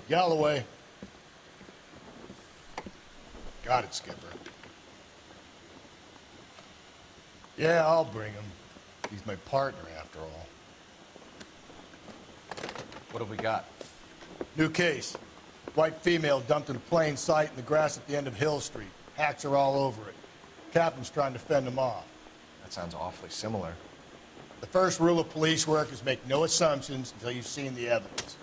Galloway. Got it, Skipper. Yeah, I'll bring him. He's my partner, after all. What have we got? New case. White female dumped in plain sight in the grass at the end of Hill Street. Hacks are all over it. Captain's trying to fend him off. That sounds awfully similar. The first rule of police work is make no assumptions until you've seen the evidence.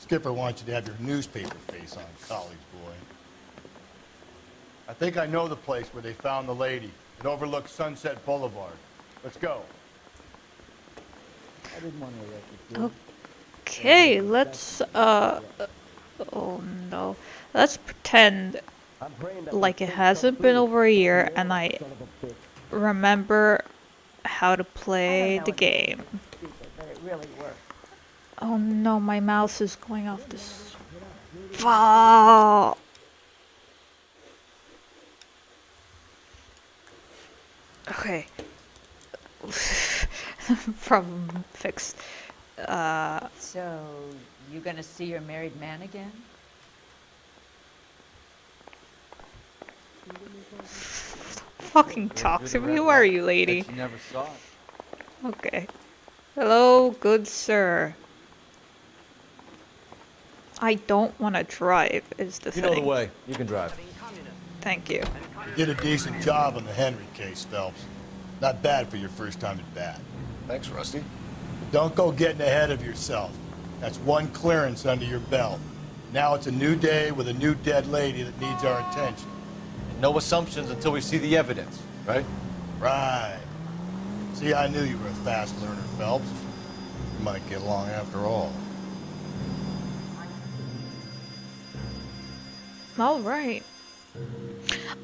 Skipper wants you to have your newspaper face on, college boy. I think I know the place where they found the lady. It overlooks Sunset Boulevard. Let's go. I didn't want to let you. Okay, let's, oh no. Let's pretend like it hasn't been over a year and I remember how to play the game. Oh no, my mouse is going off this. Fuck! Okay. Problem fixed. So, you gonna see your married man again? Fucking talk to me. Who are you, lady? You never saw it. Okay. Hello, good sir. I don't want to drive, is the thing. You know the way. You can drive. Thank you. You did a decent job on the Henry case, Phelps. Not bad for your first time at bat. Thanks, Rusty. Don't go getting ahead of yourself. That's one clearance under your belt. Now it's a new day with a new dead lady that needs our attention. And no assumptions until we see the evidence, right? Right. See, I knew you were a fast learner, Phelps. You might get along after all. All right.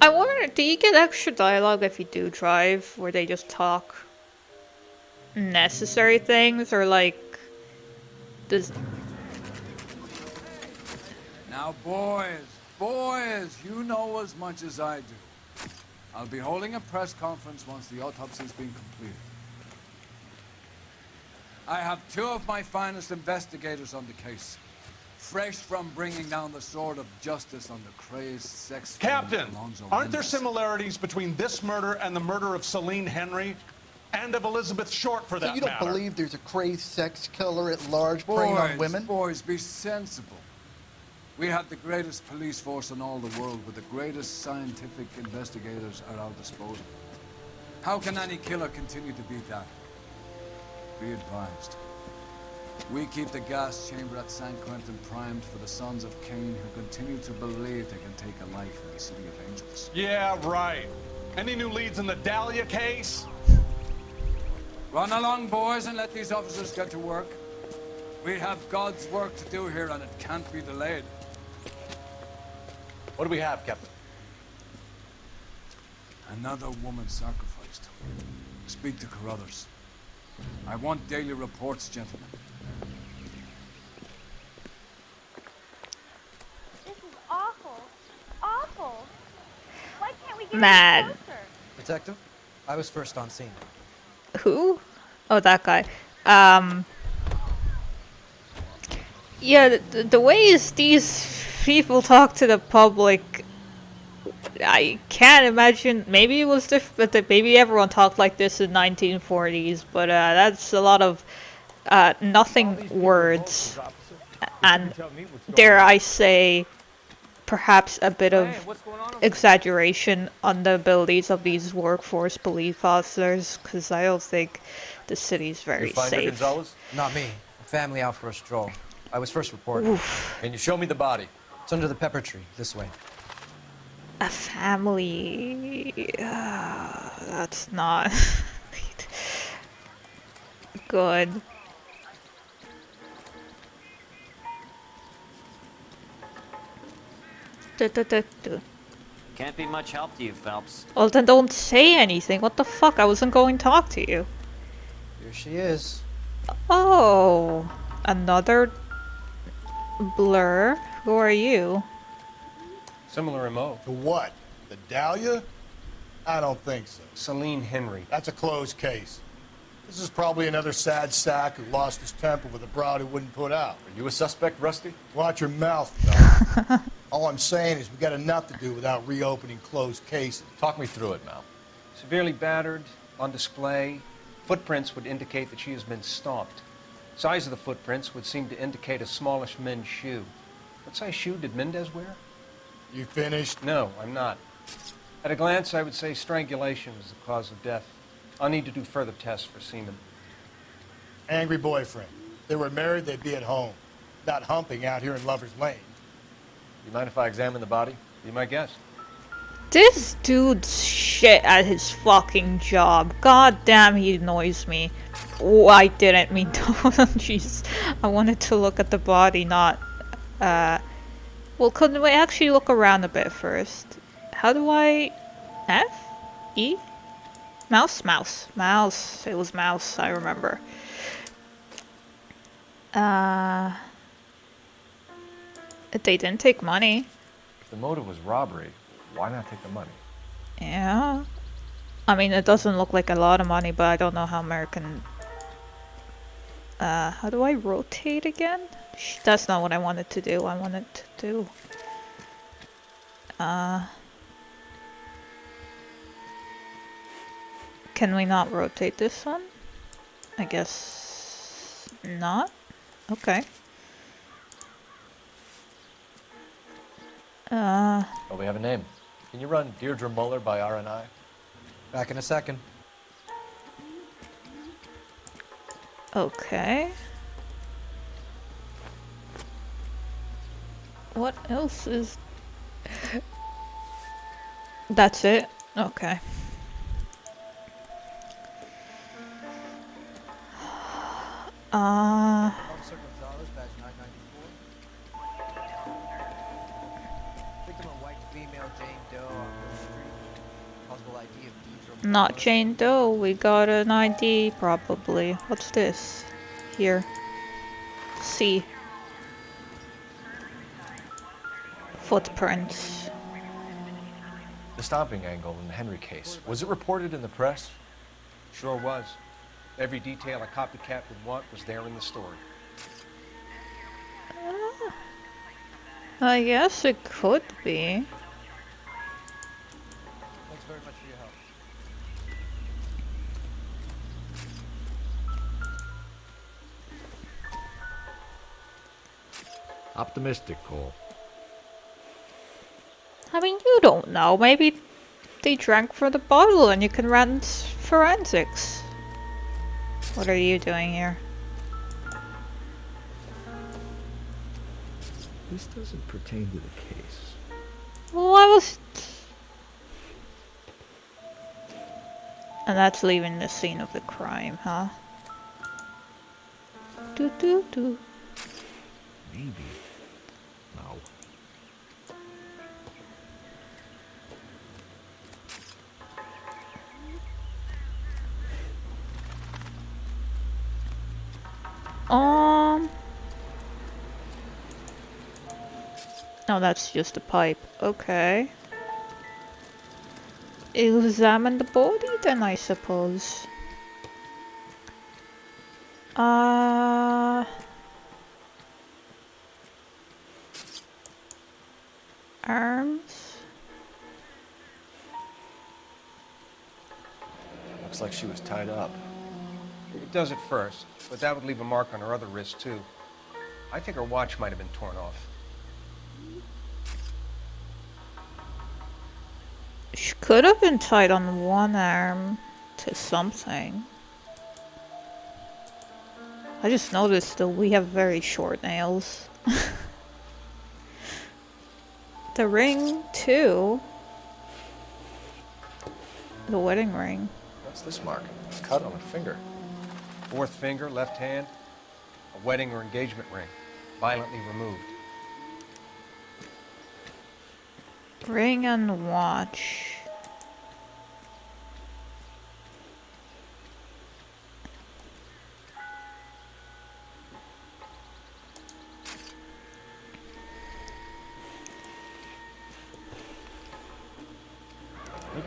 I wonder, do you get extra dialogue if you do drive, where they just talk necessary things, or like, does... Now, boys, you know as much as I do. I'll be holding a press conference once the autopsy's been completed. I have two of my finest investigators on the case. Fresh from bringing down the sword of justice on the crazed sex... Captain, aren't there similarities between this murder and the murder of Celine Henry? And of Elizabeth Short, for that matter? So you don't believe there's a crazed sex killer at large preying on women? Boys, be sensible. We have the greatest police force in all the world with the greatest scientific investigators at our disposal. How can any killer continue to beat that? Be advised. We keep the gas chamber at San Quentin primed for the sons of Cain who continue to believe they can take a life in the City of Angels. Yeah, right. Any new leads in the Dahlia case? Run along, boys, and let these officers get to work. We have God's work to do here, and it can't be delayed. What do we have, Captain? Another woman sacrificed. Speak to Carruthers. I want daily reports, gentlemen. This is awful. Awful. Why can't we get Mad. any closer? Detective, I was first on scene. Who? Oh, that guy. Yeah, the ways these people talk to the public, I can't imagine. Maybe it was different, but maybe everyone talked like this in 1940s, but that's a lot of nothing words, and dare I say, perhaps a bit of exaggeration on the abilities of these workforce police officers, because I don't think the city's very safe. Gonzalez? Not me. Family out for a stroll. I was first reported. Oof. Can you show me the body? It's under the pepper tree, this way. A family... that's not... good. Can't be much help to you, Phelps. Well, then don't say anything. What the fuck? I wasn't going to talk to you. Here she is. Oh, another blur. Who are you? Similar MO. To what? The Dahlia? I don't think so. Celine Henry. That's a closed case. This is probably another sad sack who lost his temper with a broad who wouldn't put out. Are you a suspect, Rusty? Watch your mouth, Doc. All I'm saying is we got enough to do without reopening closed cases. Talk me through it, Mal. Severely battered, on display. Footprints would indicate that she has been stomped. Size of the footprints would seem to indicate a smallish men's shoe. What size shoe did Mendez wear? You finished? No, I'm not. At a glance, I would say strangulation was the cause of death. I'll need to do further tests for semen. Angry boyfriend. If they were married, they'd be at home, not humping out here in Lover's Lane. You mind if I examine the body? Be my guest. This dude's shit at his fucking job. God damn, he annoys me. Oh, I didn't mean to. Jeez. I wanted to look at the body, not... Well, couldn't we actually look around a bit first? How do I... F? E? Mouse? Mouse. Mouse. It was mouse, I remember. They didn't take money. If the motive was robbery, why not take the money? Yeah. I mean, it doesn't look like a lot of money, but I don't know how American... how do I rotate again? That's not what I wanted to do. I wanted to do... Can we not rotate this one? I guess... not? Okay. Oh, we have a name. Can you run Deirdre Muller by RNI? Back in a second. Okay. What else is... That's it? Okay. Officer Gonzalez, badge 994. Victim a white female, Jane Doe on Bush Street. Possible ID of Deidre. Not Jane Doe. We got an ID, probably. What's this? Here. C. Footprints. The stomping angle in the Henry case. Was it reported in the press? Sure was. Every detail a copycat would want was there in the story. I guess it could be. Thanks very much for your help. Optimistic, Cole. I mean, you don't know. Maybe they drank from the bottle and you can run forensics. What are you doing here? This doesn't pertain to the case. Well, I was... And that's leaving the scene of the crime, huh? Do do do. Maybe. No. No, that's just a pipe. Okay. Examine the body then, I suppose. Arms. Looks like she was tied up. It does at first, but that would leave a mark on her other wrist, too. I think her watch might have been torn off. She could have been tied on one arm to something. I just noticed that we have very short nails. The ring, too. The wedding ring. What's this mark? A cut on a finger. Fourth finger, left hand, a wedding or engagement ring, violently removed. Ring and watch.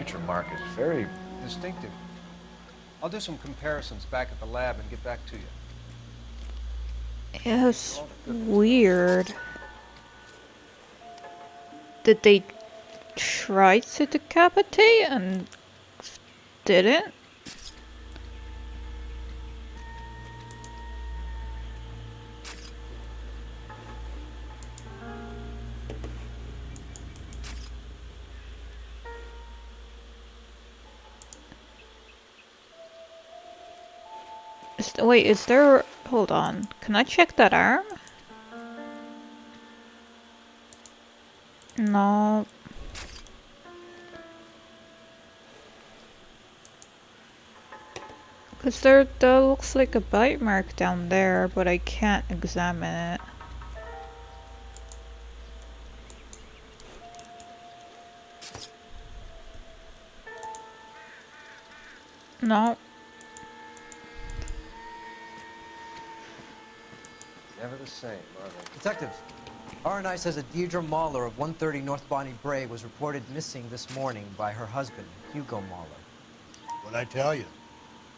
signature mark is very... Distinctive. I'll do some comparisons back at the lab and get back to you. It's weird. Did they try to decapitate and didn't? Wait, is there... Hold on. Can I check that arm? No. Because there looks like a bite mark down there, but I can't examine it. No. Never the same, are they? Detectives, R&I says that Deirdre Mahler of 130 North Bonnie Bray was reported missing this morning by her husband, Hugo Mahler. What'd I tell you?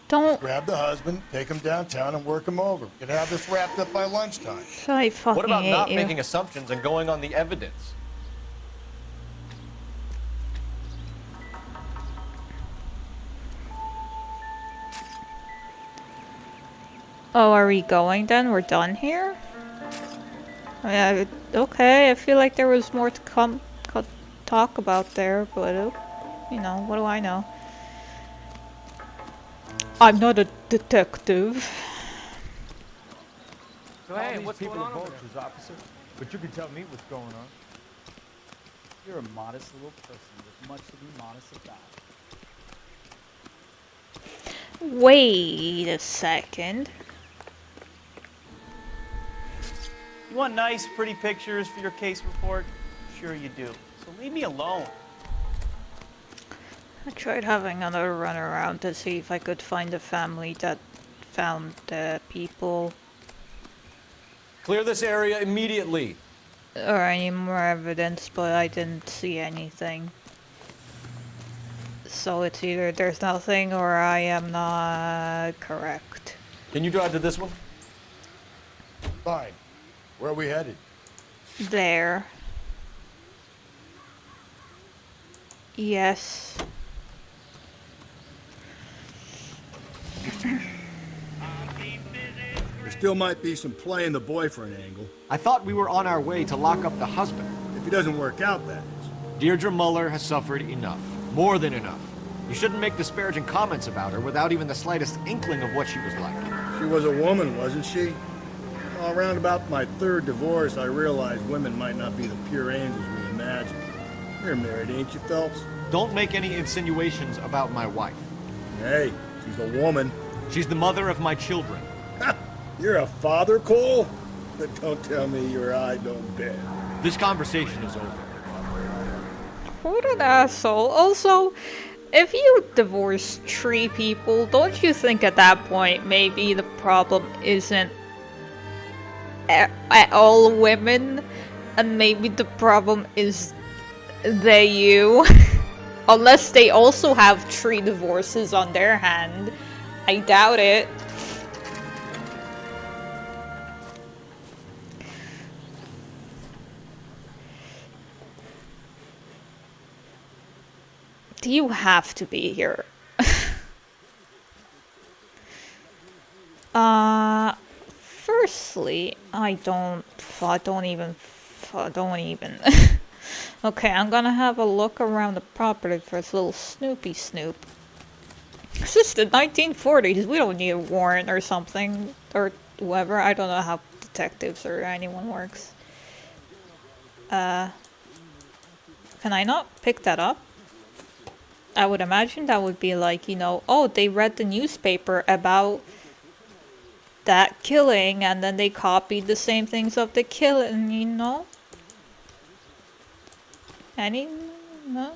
Don't... Grab the husband, take him downtown, and work him over. Could have this wrapped up by lunchtime. I fucking What about hate not you. making assumptions and going on the evidence? Oh, are we going then? We're done here? Yeah, okay, I feel like there was more to talk about there, but, you know, what do I know? I'm not a detective. So hey, what's going on over there? Officer, but you can tell me what's going on. You're a modest little person with much to be modest about. Wait a second. You want nice, pretty pictures for your case report? Sure you do. So leave me alone. I tried having another run around to see if I could find a family that found the people Clear this area immediately. or any more evidence, but I didn't see anything. So it's either there's nothing or I am not correct. Can you drive to this one? Fine. Where are we headed? There. Yes. There still might be some playing the boyfriend angle. I thought we were on our way to lock up the husband. If it doesn't work out, that is. Deirdre Muller has suffered enough. More than enough. You shouldn't make disparaging comments about her without even the slightest inkling of what she was like. She was a woman, wasn't she? Well, around about my third divorce, I realized women might not be the pure angels we imagine. You're married, ain't you, Phelps? Don't make any insinuations about my wife. Hey, she's a woman. She's the mother of my children. You're a father, Cole? But don't tell me your eye don't bend. This conversation is over. What an asshole. Also, if you divorce 3 people, don't you think at that point maybe the problem isn't at all women, and maybe the problem is you? Unless they also have 3 divorces on their hand. I doubt it. Do you have to be here? Firstly, I don't even. Okay, I'm gonna have a look around the property for this little Snoopy Snoop. This is the 1940s. We don't need a warrant or something, or whoever. I don't know how detectives or anyone works. Can I not pick that up? I would imagine that would be like, you know, oh, they read the newspaper about that killing and then they copied the same things of the killing, you know? No?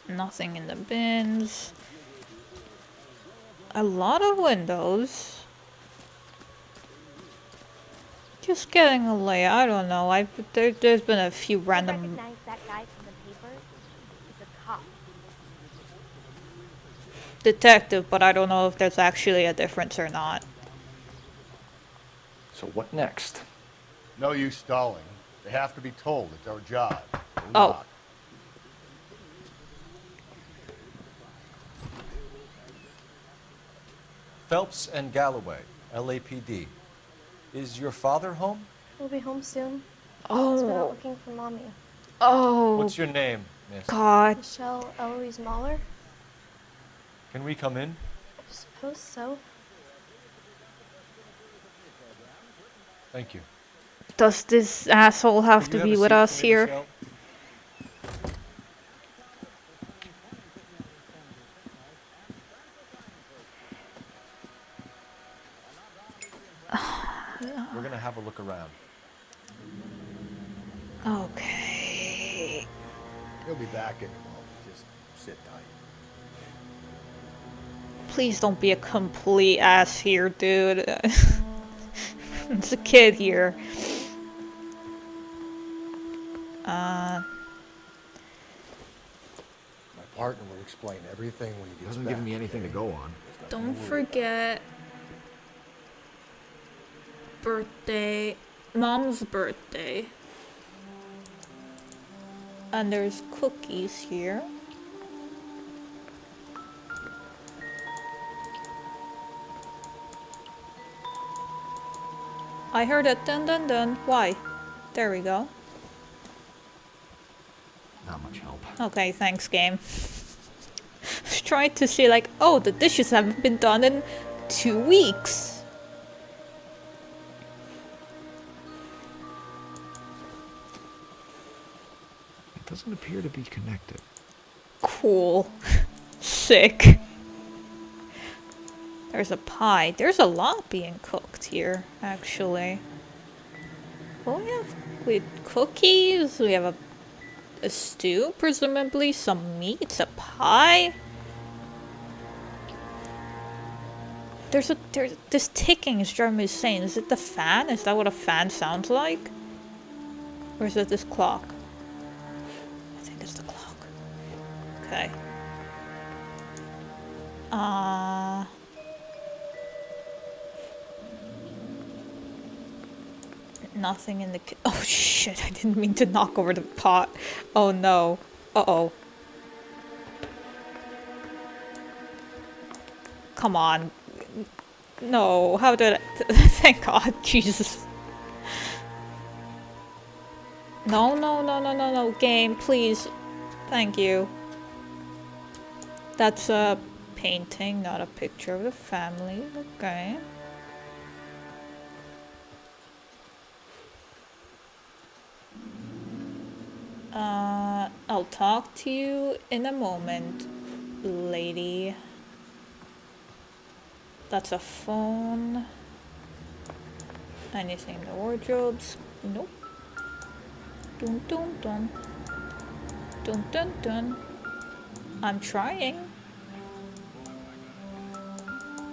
Nothing in the bins. A lot of windows. just getting a lay. I don't know. There's been a few I random recognize that guy from the papers. He's a cop. detective, but I don't know if there's actually a difference or not. So what next? No use stalling. They have to be told. It's our job. Go Oh. knock. Phelps and Galloway, LAPD. Is your father home? We'll be home soon. Oh. He's been out looking for Mommy. Oh. What's your name, miss? God. Michelle Eloise Mahler? Can we come in? I suppose so. Thank you. Does this asshole have Will to you be a with seat us for me, here? Michelle? We're gonna have a look around. Okay. He'll be back in a moment. Just sit tight. Please don't be a complete ass here, dude. It's a kid here. My partner will explain everything when he gets Hasn't back. given me anything to go on. Don't forget birthday, Mom's birthday. And there's cookies here. I heard a dun dun dun. Why? There we go. Not much help. Okay, thanks, game. I was trying to say, like, oh, the dishes haven't been done in 2 weeks. It doesn't appear to be connected. Cool. Sick. There's a pie. There's a lot being cooked here, actually. Well, we have cookies. We have a stew, presumably. Some meat. A pie. There's this ticking is driving me insane. Is it the fan? Is that what a fan sounds like? Or is it this clock? I think it's the clock. Okay. Nothing in the oh shit, I didn't mean to knock over the pot. Oh no. Uh-oh. Come on. No, how did I thank God, Jesus. No, game, please. Thank you. That's a painting, not a picture of the family. Okay. I'll talk to you in a moment, lady. That's a phone. Anything in the wardrobes? Nope. Dun dun dun. Dun dun dun. I'm trying.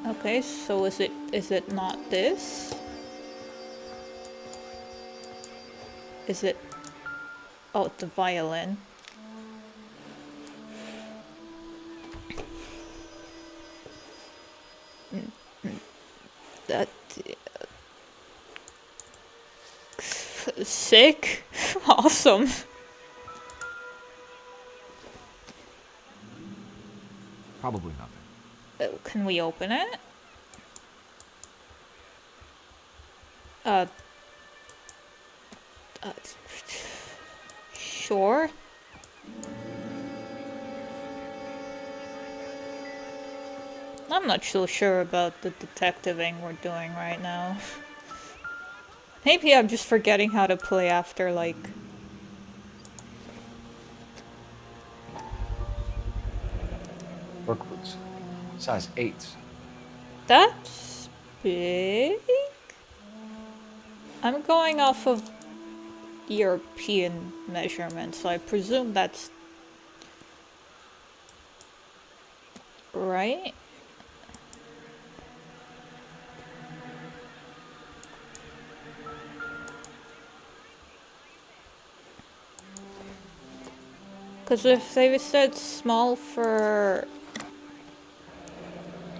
Okay, so is it not this? Is it oh, the violin. That sick. Awesome. Probably nothing. Can we open it? Sure. I'm not so sure about the detectiving we're doing right now. Maybe I'm just forgetting how to play after, like... Work boots. Size 8s. That's big? I'm going off of European measurements, so I presume that's... right? Because if they said small for...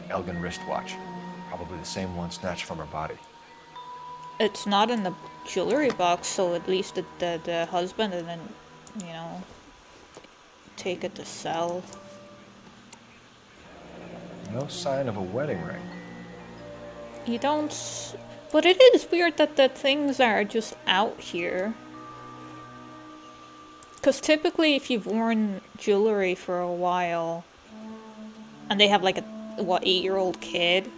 Elgin wristwatch. Probably the same one snatched from her body. It's not in the jewelry box, so at least the husband didn't, you know, take it to sell. No sign of a wedding ring. You don't... But it is weird that the things are just out here. Because typically if you've worn jewelry for a while, and they have like a, what, 8-year-old kid,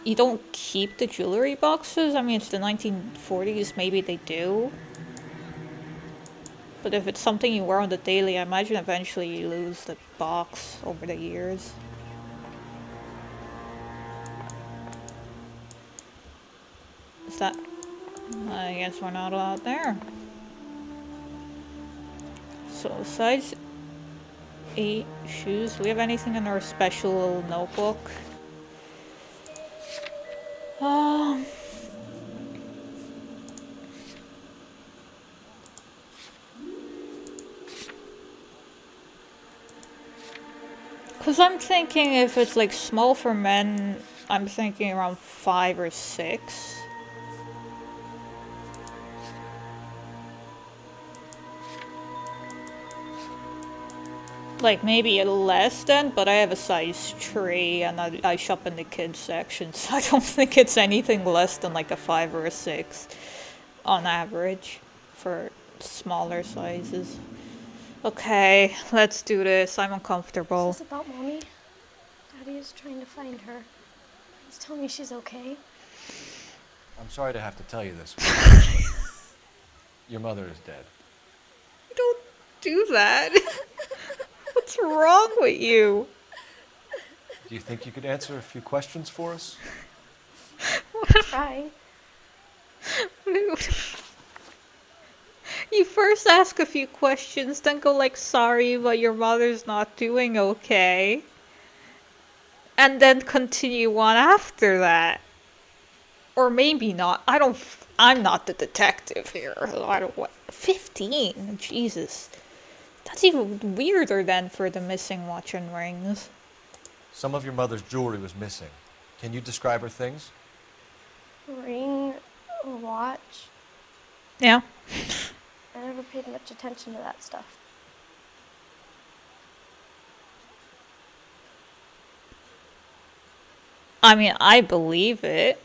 you don't keep the jewelry boxes. I mean, it's the 1940s, maybe they do. But if it's something you wear on the daily, I imagine eventually you lose the box over the years. Is that... I guess we're not allowed there. So, size 8 shoes. Do we have anything in our special notebook? Because I'm thinking if it's like small for men, I'm thinking around 5 or 6. Like maybe less than, but I have a size 3 and I shop in the kids section, so I don't think it's anything less than like a 5 or a 6 on average for smaller sizes. Okay, let's do this. I'm uncomfortable. Is this about Mommy? Daddy is trying to find her. Please tell me she's okay. I'm sorry to have to tell you this. Your mother is dead. Don't do that. What's wrong with you? Do you think you could answer a few questions for us? Try. You first ask a few questions, then go like, sorry, but your mother's not doing okay. And then continue on after that. Or maybe not. I'm not the detective here. I don't what 15? Jesus. That's even weirder than for the missing watch and rings. Some of your mother's jewelry was missing. Can you describe her things? Ring, a watch. Yeah. I never paid much attention to that stuff. I mean, I believe it.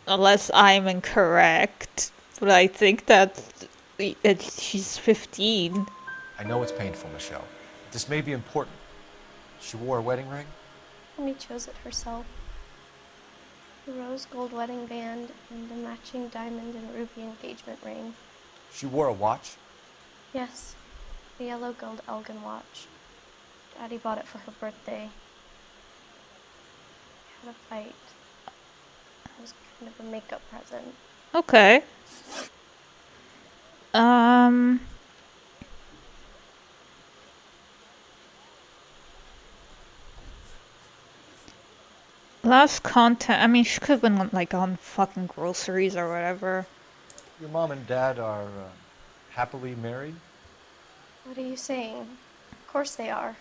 Unless I'm incorrect. But I think that she's 15. I know it's painful, Michelle. This may be important. She wore a wedding ring? Mommy chose it herself. A rose gold wedding band and a matching diamond and ruby engagement ring. She wore a watch? Yes, a yellow gold Elgin watch. Daddy bought it for her birthday. We had a fight. It was kind of a makeup present. Okay. Last contact, I mean, she could have been like on fucking groceries or whatever. Your mom and dad are happily married? What are you saying? Of course they are.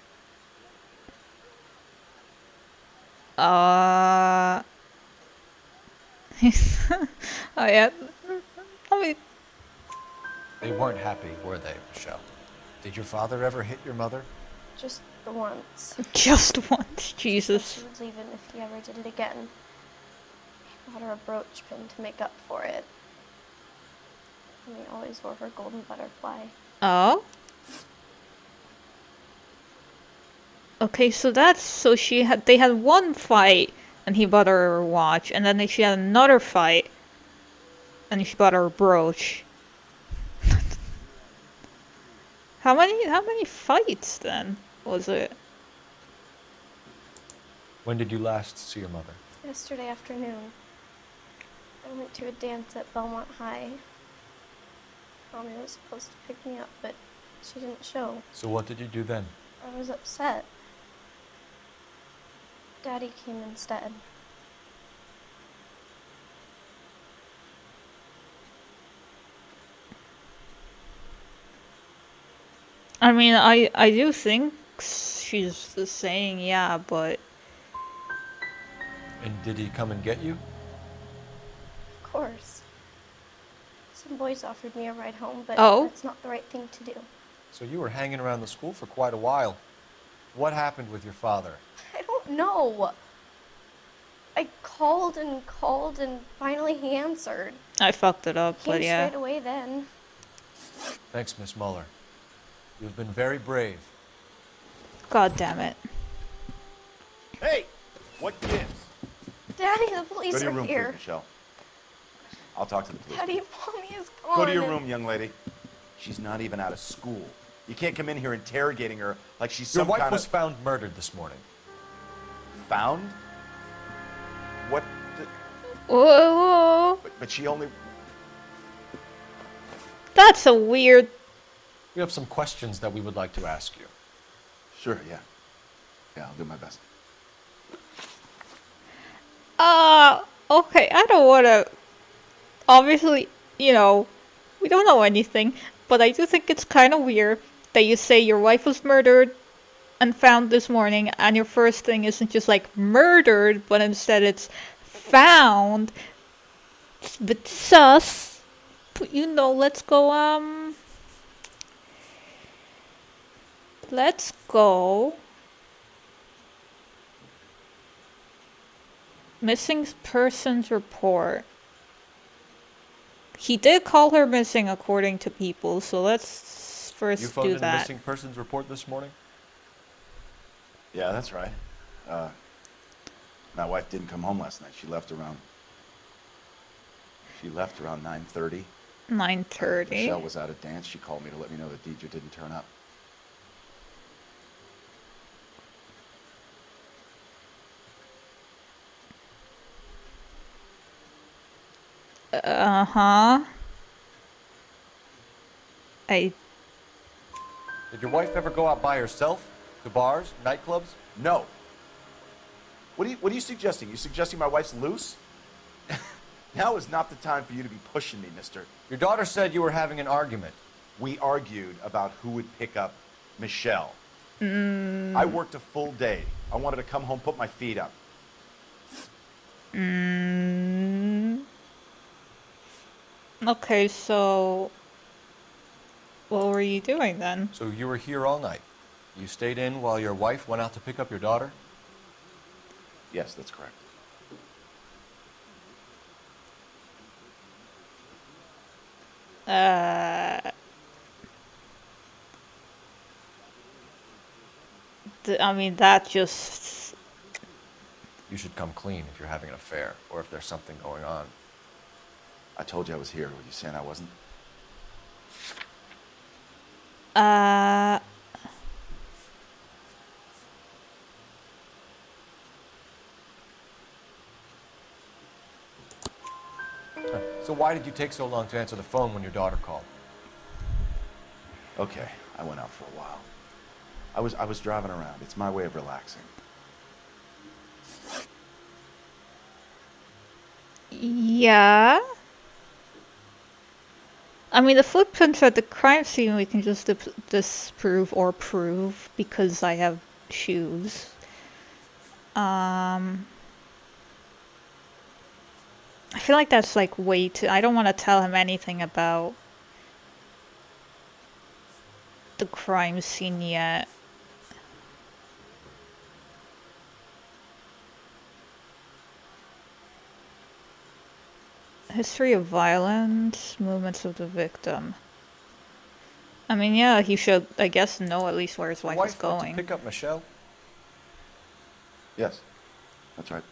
Oh yeah. I mean, They weren't happy, were they, Michelle? Did your father ever hit your mother? Just the once. just once, Jesus. She would leave him if he ever did it again. He bought her a brooch pin to make up for it. And he always wore her golden butterfly. Oh. Okay, so they had one fight and he bought her a watch, and then she had another fight and she bought her a brooch. How many fights then was it? When did you last see your mother? Yesterday afternoon, I went to a dance at Belmont High. Mommy was supposed to pick me up, but she didn't show. So what did you do then? I was upset. Daddy came instead. I mean, I do think she's saying yeah, but And did he come and get you? Of course. Some boys offered me a ride home, but Oh? that's not the right thing to do. So you were hanging around the school for quite a while. What happened with your father? I don't know. I called and finally he answered. I fucked it up, Came but yeah. straight away then. Thanks, Miss Muller. You've been very brave. God damn it. Hey! What gives? Daddy, the police Go to your are room, here. please, Michelle. I'll talk to the police. Daddy, Mommy is gone. Go to your room, young lady. She's not even out of school. You can't come in here interrogating her like she's Your some wife kind was of... found murdered this morning. Found? What? Whoa. But she only... That's a weird. We have some questions that we would like to ask you. Sure, yeah. Yeah, I'll do my best. Okay, I don't wanna. Obviously, you know, we don't know anything, but I do think it's kind of weird that you say your wife was murdered and found this morning, and your first thing isn't just like murdered, but instead it's found. It's a bit sus. But you know, let's go, let's go. Missing persons report. He did call her missing according to people, so let's first You phoned do in a that. missing persons report this morning? Yeah, that's right. My wife didn't come home last night. She left around 9:30. 9:30. Michelle was at a dance. She called me to let me know that Deidre didn't turn up. Uh-huh. Did your wife ever go out by herself? To bars, nightclubs? No. What are you suggesting? You suggesting my wife's loose? Now is not the time for you to be pushing me, mister. Your daughter said you were having an argument. We argued about who would pick up Michelle. I worked a full day. I wanted to come home, put my feet up. Okay, so what were you doing then? So you were here all night. You stayed in while your wife went out to pick up your daughter? Yes, that's correct. I mean, that just... You should come clean if you're having an affair, or if there's something going on. I told you I was here. Were you saying I wasn't? So why did you take so long to answer the phone when your daughter called? Okay, I went out for a while. I was driving around. It's my way of relaxing. Yeah. I mean, the footprints at the crime scene we can just disprove or prove because I have shoes. I feel like that's like way too... I don't want to tell him anything about the crime scene yet. History of violence, movements of the victim. I mean, yeah, he should, I guess, know at least where his wife is went going. to pick up Michelle? Yes, that's right.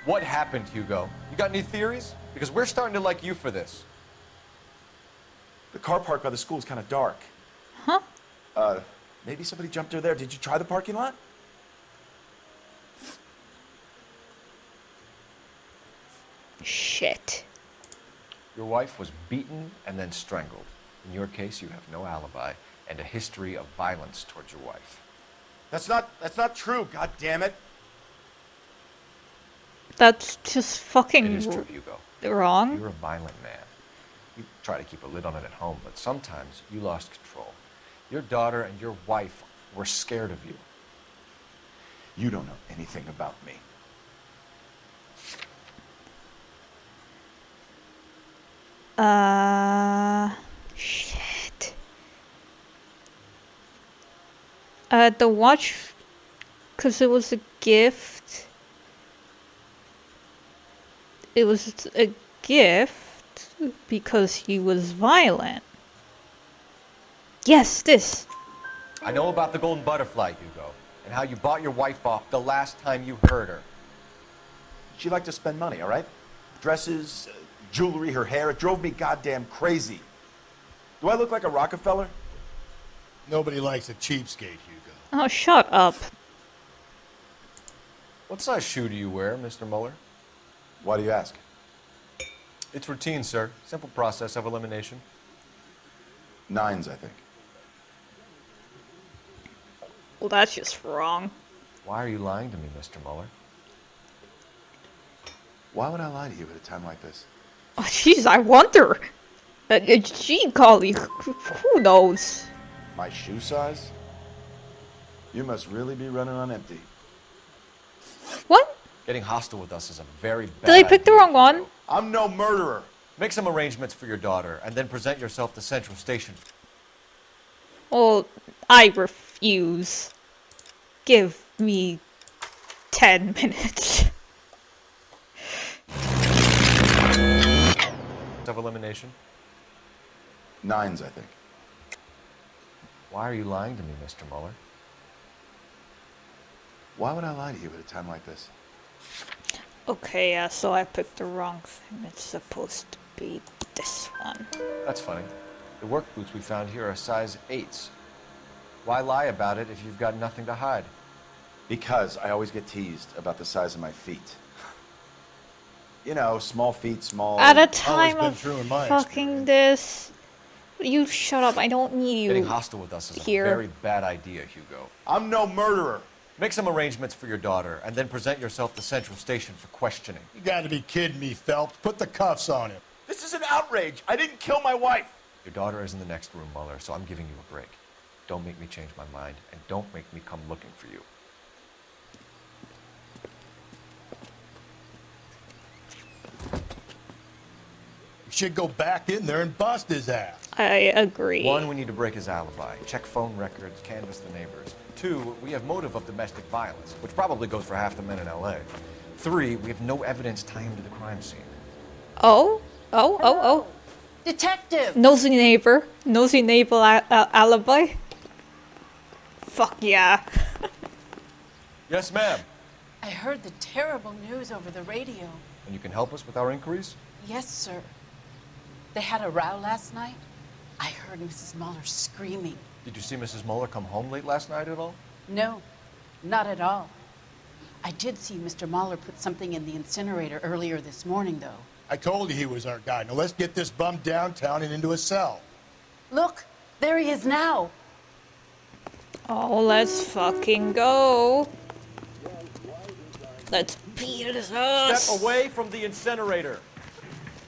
What happened, Hugo? You got any theories? Because we're starting to like you for this. The car park by the school is kind of dark. Huh? Maybe somebody jumped her there. Did you try the parking lot? Shit. Your wife was beaten and then strangled. In your case, you have no alibi and a history of violence towards your wife. That's not true, god damn it. That's just fucking It is true, Hugo. wrong. You're a violent man. You try to keep a lid on it at home, but sometimes you lost control. Your daughter and your wife were scared of you. You don't know anything about me. Shit. The watch, because it was a gift. It was a gift because he was violent. Yes, this. I know about the golden butterfly, Hugo, and how you bought your wife off the last time you heard her. She liked to spend money, all right? Dresses, jewelry, her hair. It drove me goddamn crazy. Do I look like a Rockefeller? Nobody likes a cheapskate, Hugo. Oh, shut up. What size shoe do you wear, Mr. Mueller? Why do you ask? It's routine, sir. Simple process of elimination. 9s, I think. Well, that's just wrong. Why are you lying to me, Mr. Mueller? Why would I lie to you at a time like this? Oh, jeez, I wonder. Gee golly, who knows? My shoe size? You must really be running on empty. What? Getting hostile with us is a very bad Did I pick the idea, wrong one? Hugo. I'm no murderer. Make some arrangements for your daughter, and then present yourself to Central Station. Well, I refuse. Give me 10 minutes. Of elimination. 9s, I think. Why are you lying to me, Mr. Mueller? Why would I lie to you at a time like this? Okay, yeah, so I picked the wrong thing. It's supposed to be this one. That's funny. The work boots we found here are size 8s. Why lie about it if you've got nothing to hide? Because I always get teased about the size of my feet. You know, small feet, small... At a Always time been of true in my fucking this. You shut up, I don't need you. Getting hostile with us is here. a very bad idea, Hugo. I'm no murderer. Make some arrangements for your daughter, and then present yourself to Central Station for questioning. You gotta be kidding me, Phelps. Put the cuffs on him. This is an outrage. I didn't kill my wife. Your daughter is in the next room, Mueller, so I'm giving you a break. Don't make me change my mind, and don't make me come looking for you. You should go back in there and bust his ass. I agree. 1, we need to break his alibi. Check phone records, canvass the neighbors. 2, we have motive of domestic violence, which probably goes for half the men in LA. 3, we have no evidence tying him to the crime scene. Oh? Oh. Detective! Nosy neighbor. Nosy neighbor alibi. Fuck yeah. Yes, ma'am. I heard the terrible news over the radio. And you can help us with our inquiries? Yes, sir. They had a row last night. I heard Mrs. Mueller screaming. Did you see Mrs. Mueller come home late last night at all? No, not at all. I did see Mr. Mueller put something in the incinerator earlier this morning, though. I told you he was our guy. Now let's get this bum downtown and into a cell. Look, there he is now. Oh, let's fucking go. Let's beat his ass. Step away from the incinerator.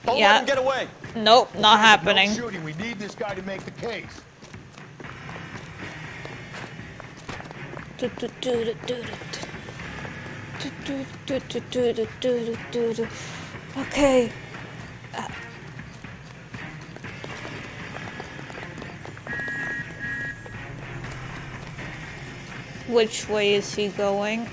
Don't Yeah. let him get away. Nope, not happening. No shooting. We need this guy to make the case. Okay. Which way is he going?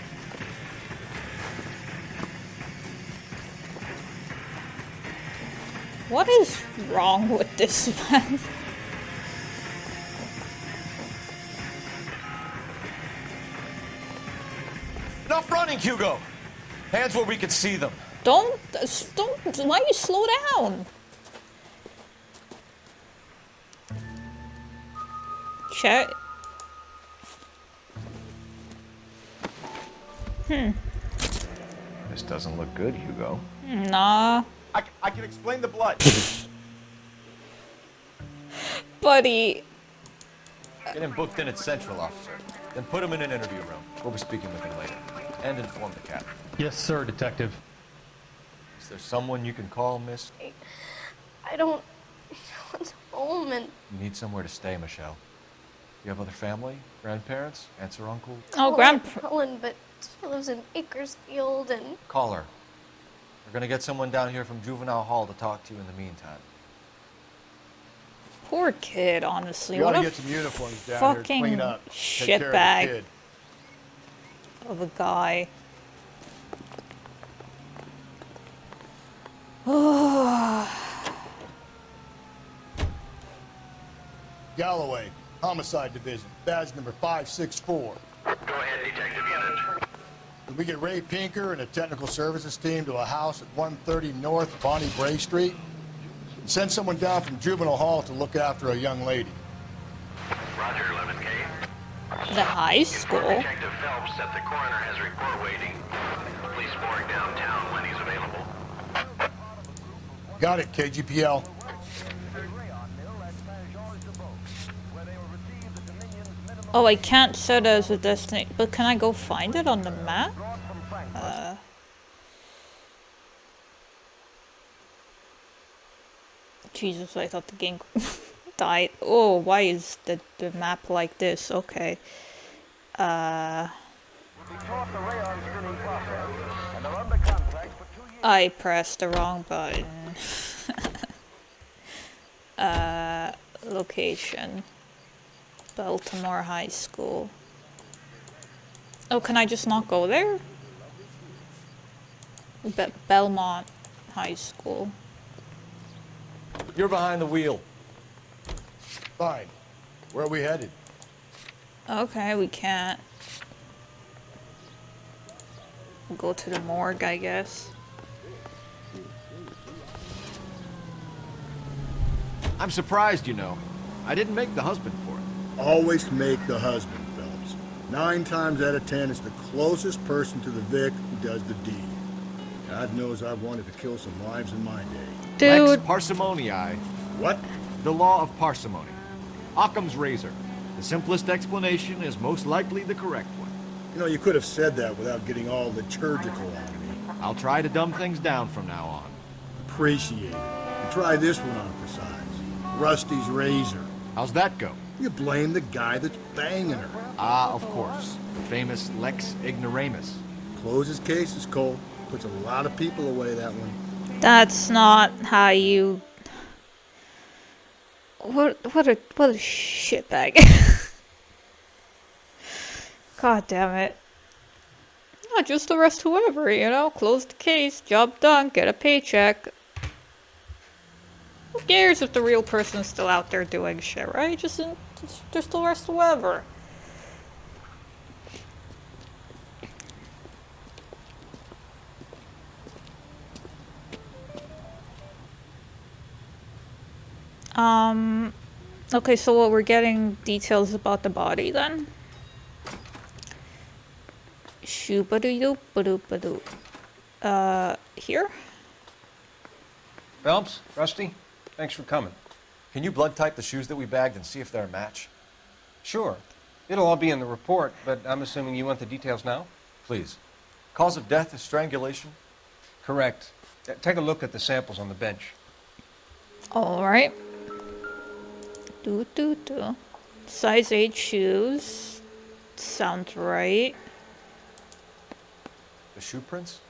What is wrong with this man? Enough running, Hugo. Hands where we can see them. Don't, why you slow down? Check. This doesn't look good, Hugo. Nah. I can explain the blood. Buddy. Get him booked in at Central, officer. Then put him in an interview room. We'll be speaking with him later. And inform the captain. Yes, sir, Detective. Is there someone you can call, miss? I don't want home, and You need somewhere to stay, Michelle. You have other family? Grandparents? Aunts or uncles? Oh, well, I have Helen, but she lives in Bakersfield, and Call her. We're gonna get someone down here from Juvenile Hall to talk to you in the meantime. Poor kid, honestly. You ought What to a get some uniforms down here to fucking clean up. Take care of the shitbag kid. of a guy. Oh. Galloway, Homicide Division, badge number 564. Go ahead, Detective Unit. Can we get Ray Pinker and a technical services team to a house at 130 North Bonnie Bray Street? And send someone down from Juvenile Hall to look after a young lady. Roger, 11K. The high school? Detective Phelps said the coroner has a report waiting. Police morgue downtown when he's available. Got it, KGPL. Oh, I can't set it as a destination, but can I go find it on the map? Jesus, I thought the game died. Oh, why is the map like this? Okay. I pressed the wrong button. Location. Baltimore High School. Oh, can I just not go there? Belmont High School. You're behind the wheel. Fine. Where are we headed? Okay, we can't. Go to the morgue, I guess. I'm surprised, you know. I didn't make the husband for it. Always make the husband, Phelps. 9 times out of 10, it's the closest person to the Vic who does the deed. God knows I've wanted to kill some lives in my day. Dude. Lex parsimoniae. What? The law of parsimony. Occam's razor. The simplest explanation is most likely the correct one. You know, you could have said that without getting all liturgical on me. I'll try to dumb things down from now on. Appreciate it. And try this one on for size. Rusty's razor. How's that go? You blame the guy that's banging her. Ah, of course. The famous Lex Ignoramus. Closes cases, Cole. Puts a lot of people away, that one. That's not how you... What a shitbag. God damn it. No, just arrest whoever, you know? Close the case, job done, get a paycheck. Who cares if the real person's still out there doing shit, right? Just arrest whoever. Okay, so what, we're getting details about the body then? Shoo-ba-doo-doo-ba-doo-ba-doo. Here? Phelps, Rusty, thanks for coming. Can you blood type the shoes that we bagged and see if they're a match? Sure. It'll all be in the report, but I'm assuming you want the details now? Please. Cause of death is strangulation? Correct. Take a look at the samples on the bench. Alright. Do. Size 8 shoes. Sounds right. The shoe prints?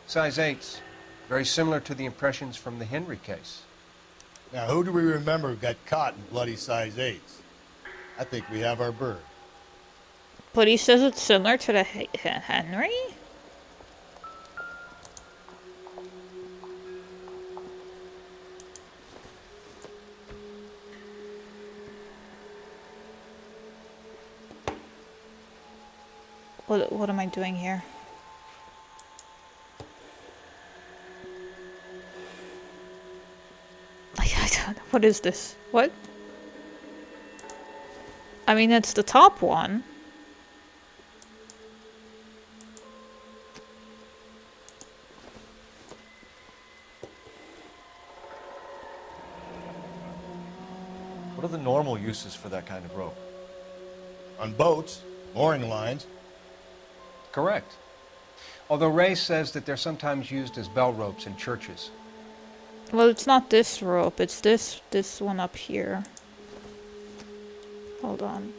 Size 8s. Very similar to the impressions from the Henry case. Now, who do we remember got caught in bloody size 8s? I think we have our bird. But he says it's similar to the Henry? What am I doing here? I don't know. What is this? What? I mean, it's the top one. What are the normal uses for that kind of rope? On boats, mooring lines. Correct. Although Ray says that they're sometimes used as bell ropes in churches. Well, it's not this rope. It's this one up here. Hold on.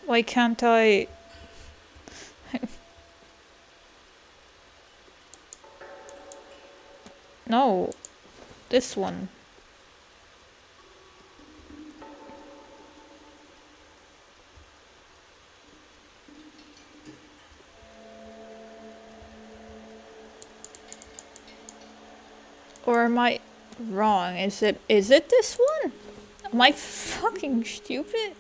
Why can't I? No, this one. Or am I wrong? Is it this one? Am I fucking stupid?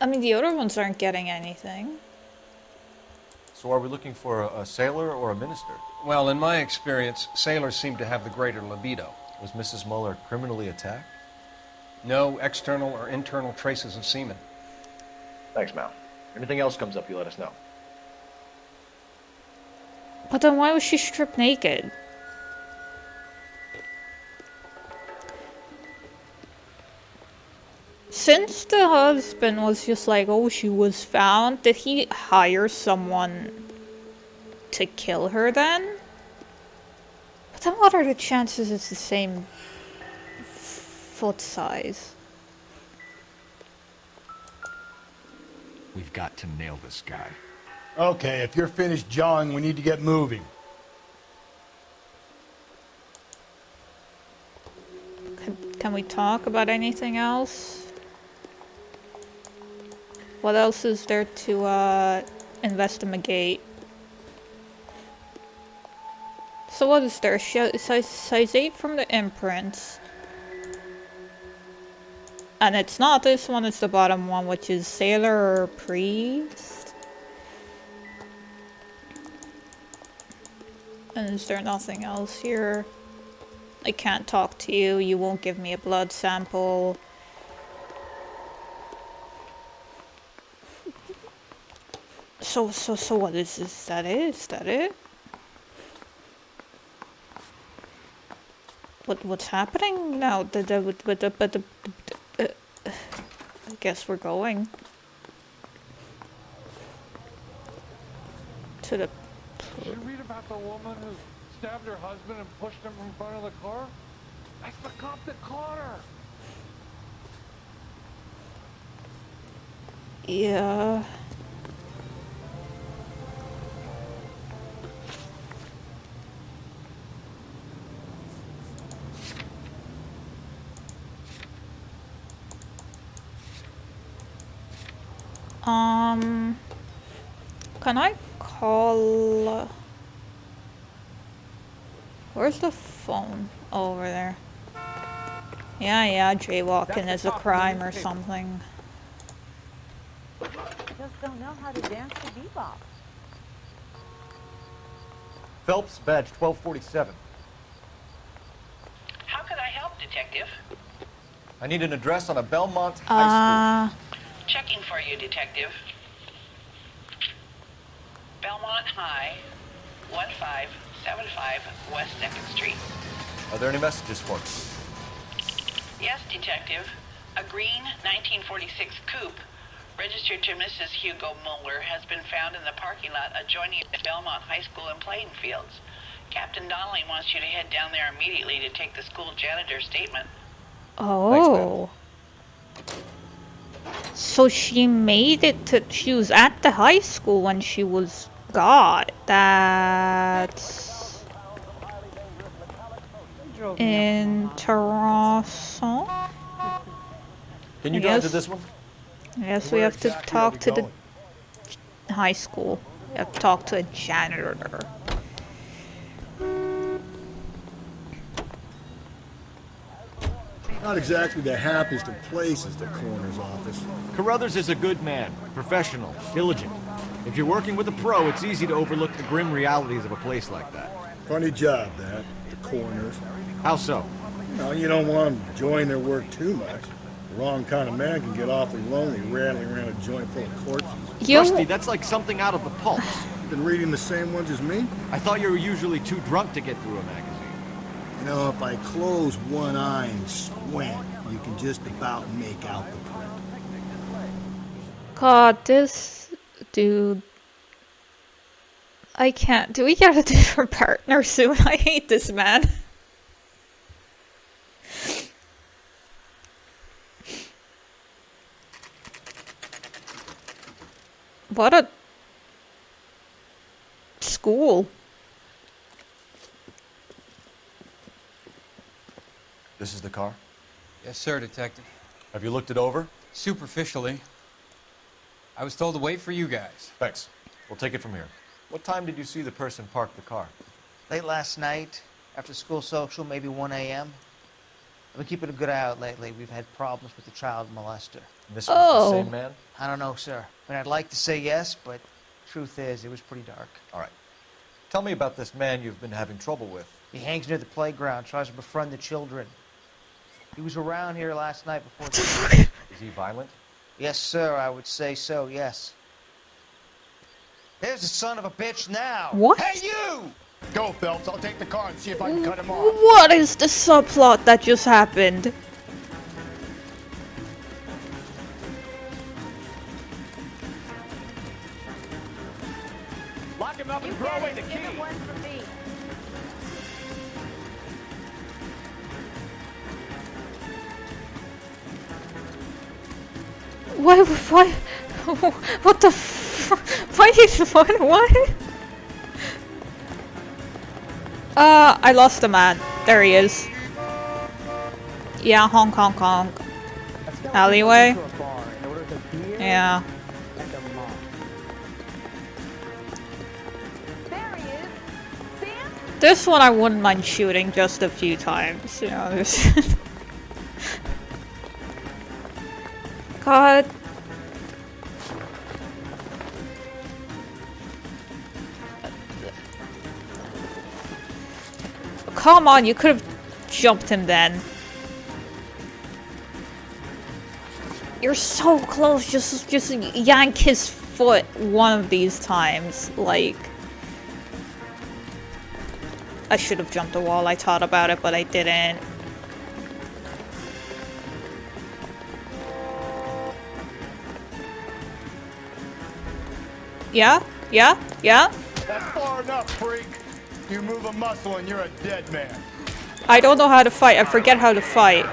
I mean, the other ones aren't getting anything. So are we looking for a sailor or a minister? Well, in my experience, sailors seem to have the greater libido. Was Mrs. Muller criminally attacked? No external or internal traces of semen. Thanks, Mal. Anything else comes up, you let us know. But then why was she stripped naked? Since the husband was just like, oh, she was found, did he hire someone to kill her then? But then what are the chances it's the same foot size? We've got to nail this guy. Okay, if you're finished jawing, we need to get moving. Can we talk about anything else? What else is there to investigate? So what is there? Size 8 from the imprints. And it's not this one, it's the bottom one, which is sailor or priest. And is there nothing else here? I can't talk to you, you won't give me a blood sample. So what is this? Is that it? What's happening now? I guess we're going to the. Did you read about the woman who stabbed her husband and pushed him in front of the car? That's the cop that caught her. Yeah. Can I call... Where's the phone? Oh, over there. Yeah, jaywalking is a crime or something. Just don't know how to dance to bebop. Phelps, badge 1247. How can I help, Detective? I need an address on a Belmont High School. Checking for you, Detective. Belmont High, 1575 West 2nd Street. Are there any messages for me? Yes, Detective. A green 1946 coupe registered to Mrs. Hugo Muller has been found in the parking lot adjoining the Belmont High School and playing fields. Captain Donnelly wants you to head down there immediately to take the school janitor's statement. Oh. So she made it to... She was at the high school when she was got. That's... interesting. Can you drive to this one? Yes, we have to talk to the high school. We have to talk to a janitor. Not exactly the happiest of places, the coroner's office. Carruthers is a good man, professional, diligent. If you're working with a pro, it's easy to overlook the grim realities of a place like that. Funny job, that, the coroner's. How so? Well, you don't want them enjoying their work too much. The wrong kind of man can get awfully lonely rattling around a joint full of corpses. Rusty, that's like something out of the Pulse. Been reading the same ones as me? I thought you were usually too drunk to get through a magazine. You know, if I close one eye and squint, you can just about make out the print. God, this dude. I can't. Do we get a different partner soon? I hate this man. What a school. This is the car? Yes, sir, Detective. Have you looked it over? Superficially. I was told to wait for you guys. Thanks. We'll take it from here. What time did you see the person park the car? Late last night, after school social, maybe 1 a.m. I've been keeping a good eye out lately. We've had problems with the child molester. And this was the same man? I don't know, sir. I mean, I'd like to say yes, but truth is, it was pretty dark. All right. Tell me about this man you've been having trouble with. He hangs near the playground, tries to befriend the children. He was around here last night before... Is he violent? Yes, sir, I would say so, yes. There's the son of a bitch now! What? Hey, you! Go, Phelps. I'll take the car and see if I can cut him off. What is the subplot that just happened? Lock him up and throw away the key. Why? What the why what? I lost the man. There he is. Yeah, Hong Kong. Alleyway. Yeah. This one I wouldn't mind shooting just a few times, you know. God. Come on, you could have jumped him then. You're so close, just yank his foot one of these times, like... I should have jumped the wall, I thought about it, but I didn't. Yeah? That's far enough, freak. You move a muscle and you're a dead man. I don't know how to fight, I forget how to fight.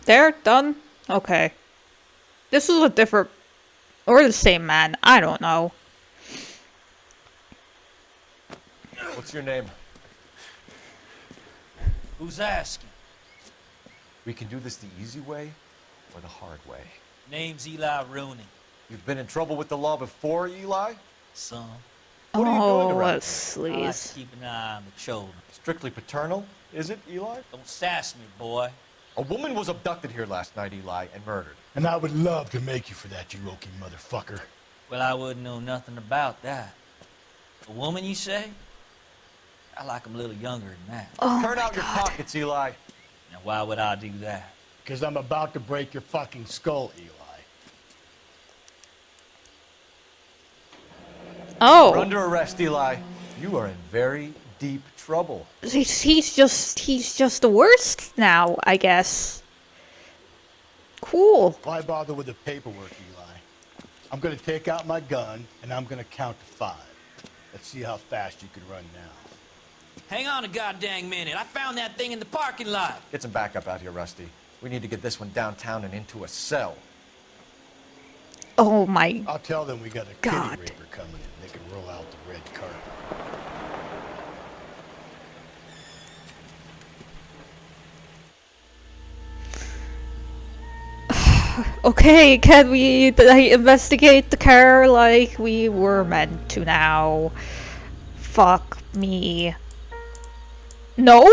There? Done? Okay. This is a different... or the same man. I don't know. What's your name? Who's asking? We can do this the easy way or the hard way. Name's Eli Rooney. You've been in trouble with the law before, Eli? Son. What are you doing around what here? a sleaze. I like to keep an eye on the children. Strictly paternal, is it, Eli? Don't sass me, boy. A woman was abducted here last night, Eli, and murdered. And I would love to make you for that, you Okie motherfucker. Well, I wouldn't know nothing about that. A woman, you say? I like 'em a little younger than that. Oh Turn out your pockets, Eli. Now, why would I do that? Because I'm about to break your fucking skull, Eli. Oh. You're under arrest, Eli. You are in very deep trouble. He's just the worst now, I guess. Cool. Why bother with the paperwork, Eli? I'm gonna take out my gun and I'm gonna count to 5. Let's see how fast you can run now. Hang on a goddamn minute. I found that thing in the parking lot. Get some backup out here, Rusty. We need to get this one downtown and into a cell. Oh my I'll tell them we got a God. kitty raper coming in. They can roll out the red carpet. Okay, can we investigate the car like we were meant to now? Fuck me. No?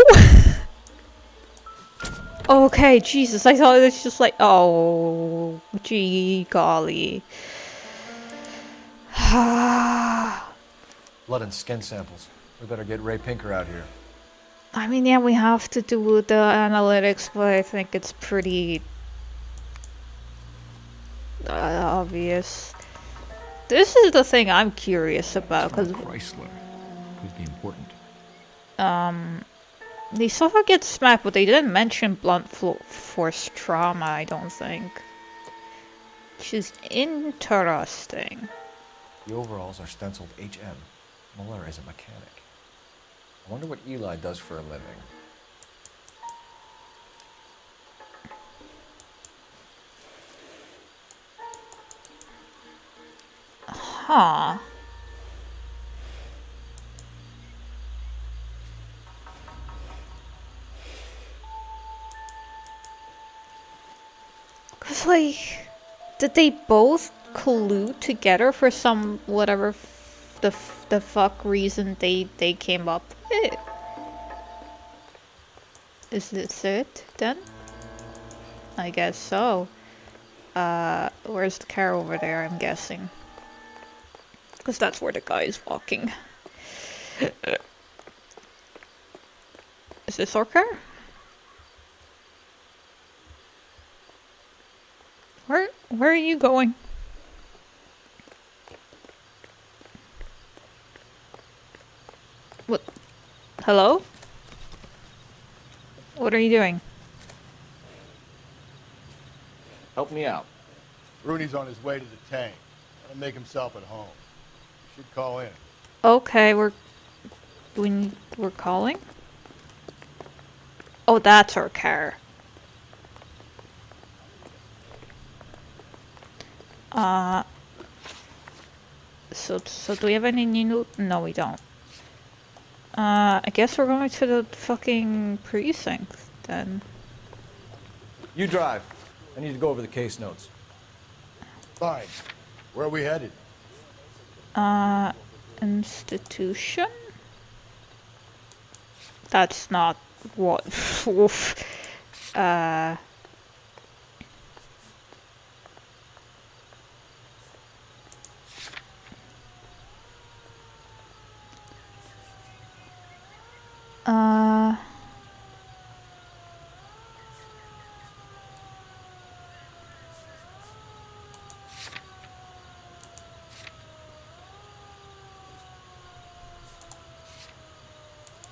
Okay, Jesus, I thought it was just like, oh, gee golly. Blood and skin samples. We better get Ray Pinker out here. I mean, yeah, we have to do the analytics, but I think it's pretty obvious. This is the thing I'm curious about, because Chrysler could be important. they saw her get smacked, but they didn't mention blunt force trauma, I don't think. Which is interesting. The overalls are stenciled HM. Muller is a mechanic. I wonder what Eli does for a living. Huh. Cause like, did they both collude together for some whatever the fuck reason they came up with? Is this it then? I guess so. Where's the car over there? I'm guessing. Because that's where the guy is walking. Is this our car? Where are you going? What? Hello? What are you doing? Help me out. Rooney's on his way to the tank. Gonna make himself at home. Should call in. Okay, we're calling? Oh, that's our car. So do we have any new? No, we don't. I guess we're going to the fucking precinct then. You drive. I need to go over the case notes. Fine. Where are we headed? Institution? That's not what. Oof.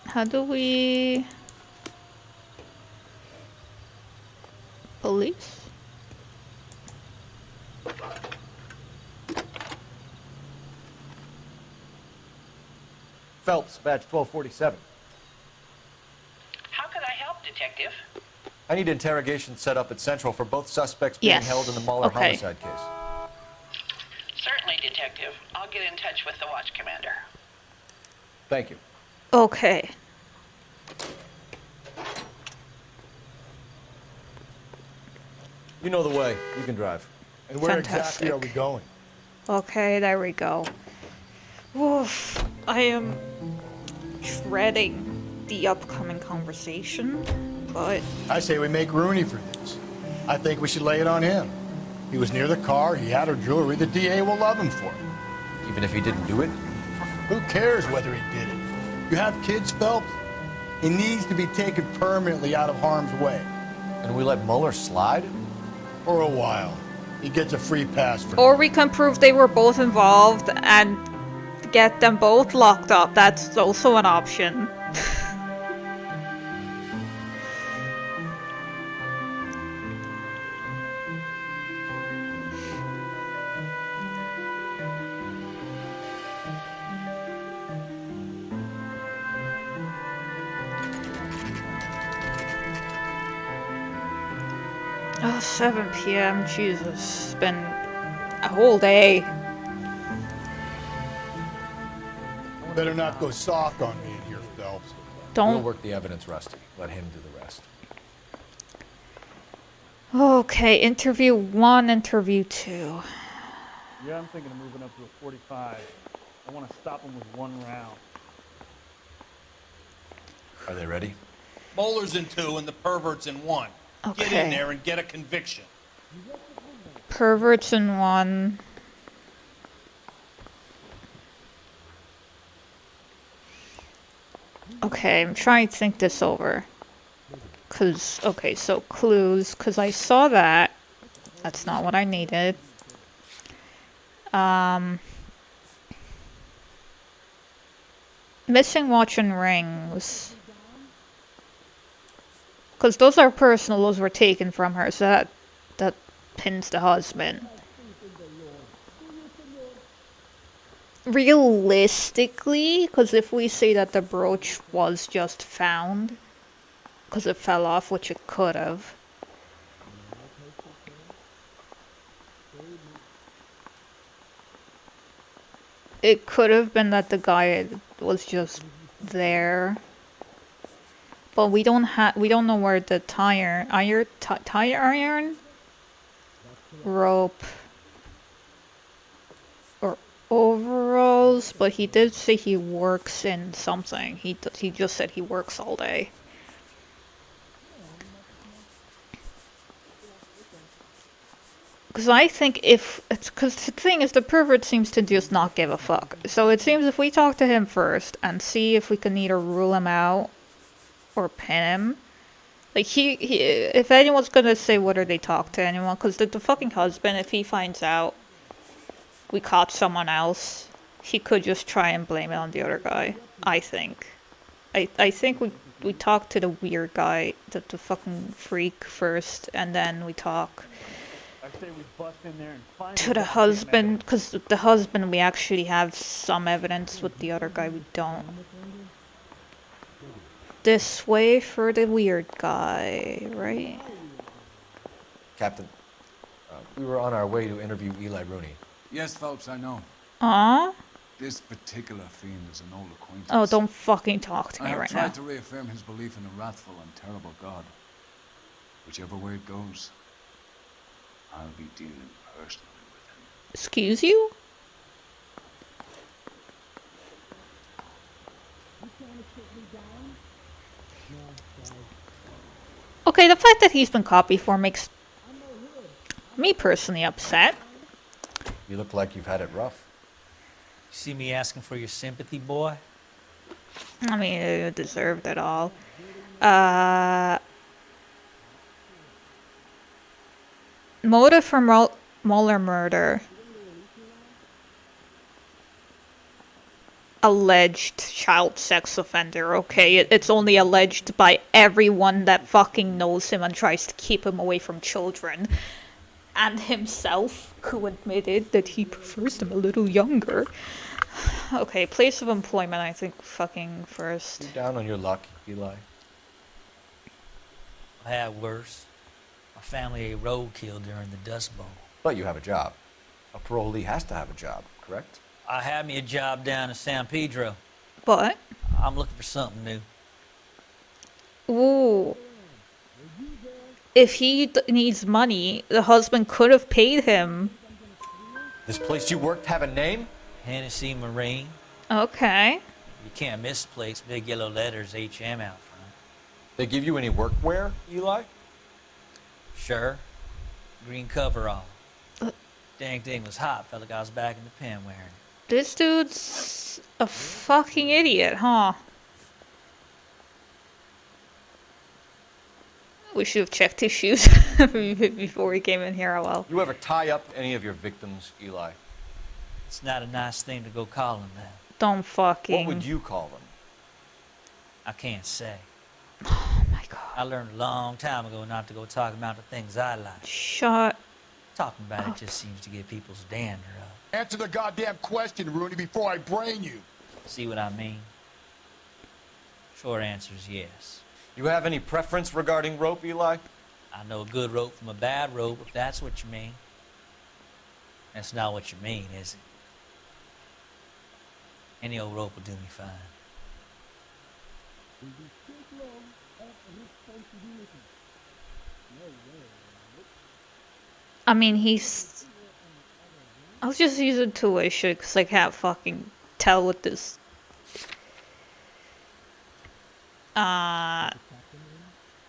How do we... Police? Phelps, badge 1247. How can I help, Detective? I need interrogation set up at Central for both suspects being held in the Muller homicide case. Certainly, Detective. I'll get in touch with the watch commander. Thank you. Okay. You know the way. You can drive. And where exactly are we going? Okay, there we go. Oof. I am dreading the upcoming conversation, but... I say we make Rooney for this. I think we should lay it on him. He was near the car, he had her jewelry, the DA will love him for it. Even if he didn't do it? Who cares whether he did it? You have kids, Phelps? He needs to be taken permanently out of harm's way. And we let Muller slide? For a while. He gets a free pass for Or we can prove they were both involved and get them both locked up. That's also an option. Oh, 7 p.m. Jesus, it's been a whole day. Better not go soft on me in here, Phelps. We'll work the evidence, Rusty. Let him do the rest. Okay, interview 1, interview 2. Yeah, I'm thinking of moving up to a 45. I want to stop him with one round. Are they ready? Bowler's in 2 and the pervert's in 1. Get Okay. in there and get a conviction. Perverts in 1. Okay. Okay, I'm trying to think this over. Okay, so clues, cause I saw that. That's not what I needed. Missing watch and rings. Cause those are personal, those were taken from her, so that pins the husband. Realistically, because if we say that the brooch was just found, because it fell off, which it could have. It could have been that the guy was just there. But we don't know where the tire iron rope or overalls, but he did say he works in something. He just said he works all day. Because I think because the thing is, the pervert seems to just not give a fuck. So it seems if we talk to him first and see if we can either rule him out or pin him. Like, he if anyone's gonna say whether they talk to anyone, because the fucking husband, if he finds out we caught someone else, he could just try and blame it on the other guy, I think. I think we talk to the weird guy, the fucking freak first, and then we talk to the husband, because the husband we actually have some evidence, with the other guy we don't. This way for the weird guy, right? Captain, we were on our way to interview Eli Rooney. Yes, Phelps, I know. Aw? This particular fiend is an old acquaintance. Oh, don't fucking talk to me right now. I have tried to reaffirm his belief in a wrathful and terrible God. Whichever way it goes, I'll be dealing personally with him. Excuse you? Okay, the fact that he's been caught before makes me personally upset. You look like you've had it rough. You see me asking for your sympathy, boy? I mean, you deserved it all. Motive for Mueller murder. Alleged child sex offender, okay? It's only alleged by everyone that fucking knows him and tries to keep him away from children. And himself, who admitted that he prefers them a little younger. Okay, place of employment, I think fucking first. You down on your luck, Eli? I had worse. My family ate roadkill during the Dust Bowl. But you have a job. A parolee has to have a job, correct? I had me a job down in San Pedro. What? I'm looking for something new. Ooh. If he needs money, the husband could have paid him. This place you worked have a name? Hennessy Marine. Okay. You can't miss the place. Big yellow letters, HM out front. They give you any workwear, Eli? Sure. Green coverall. Dang thing was hot. Felt like I was back in the pen wearing it. This dude's a fucking idiot, huh? We should have checked his shoes before we came in here, oh well. You ever tie up any of your victims, Eli? It's not a nice thing to go calling them. Don't fucking... What would you call them? I can't say. Oh my god. I learned a long time ago not to go talking about the things I like. Shut Talking about it just seems to get people's dander up. Answer the goddamn question, Rooney, before I brain you. See what I mean? Short answer is yes. You have any preference regarding rope, Eli? I know a good rope from a bad rope, if that's what you mean. That's not what you mean, is it? Any old rope will do me fine. I mean, he's... I was just using two-way shit because I can't fucking tell what this...